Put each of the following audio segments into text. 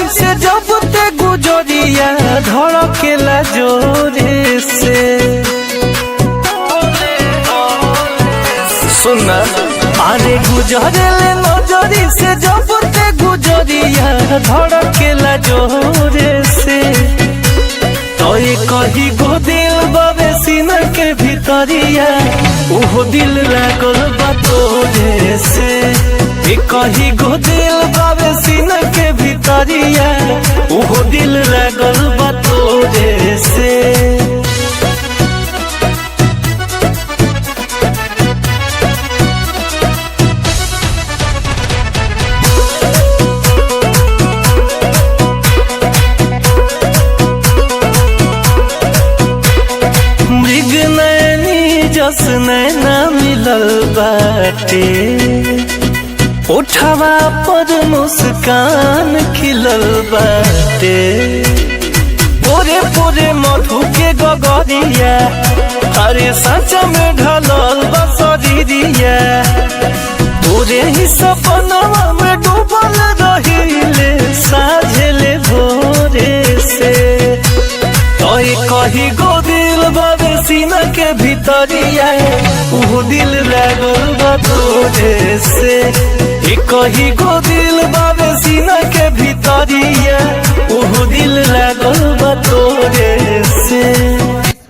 से जब ते गुजरिया धड़केला जोरे से। सुनना अरे गुजरेले नजरी से जब ते गुजरिया धड़केला जोरे से। तो कही गो दिल बाबे सीना के भीतरिया उहो दिल लागल बा तोरे से। कही गो दिल बाबे सीना के भीतरिया उहो दिल लागल बा तोरे से। जस नैना मिलल बाटे उठवा पर मुस्कान खिलल बाटे। पोरे पोरे मधु के गगरिया अरे सच में ढलल बसरिया। तोरे ही सपनवा में डूबल रहिले साझेले भोरे से। कही गो दिल बाबे सीना के भीतरिया उहो दिल लागल बा तोरे से। कही गो दिल बाबे सीना के भीतरिया उहो दिल लागल बा तोरे से।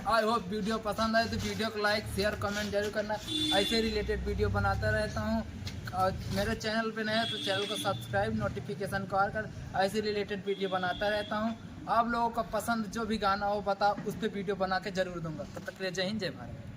आई होप वीडियो पसंद आए तो वीडियो को लाइक शेयर कमेंट जरूर करना। ऐसे रिलेटेड वीडियो बनाता रहता हूँ और मेरे चैनल पे नया तो चैनल को सब्सक्राइब नोटिफिकेशन कर ऐसे रिलेटेड वीडियो बनाता रहता हूँ। आप लोगों का पसंद जो भी गाना हो बता उस पर वीडियो बना के जरूर दूंगा। तब तक के लिए जय हिंद जय भारत।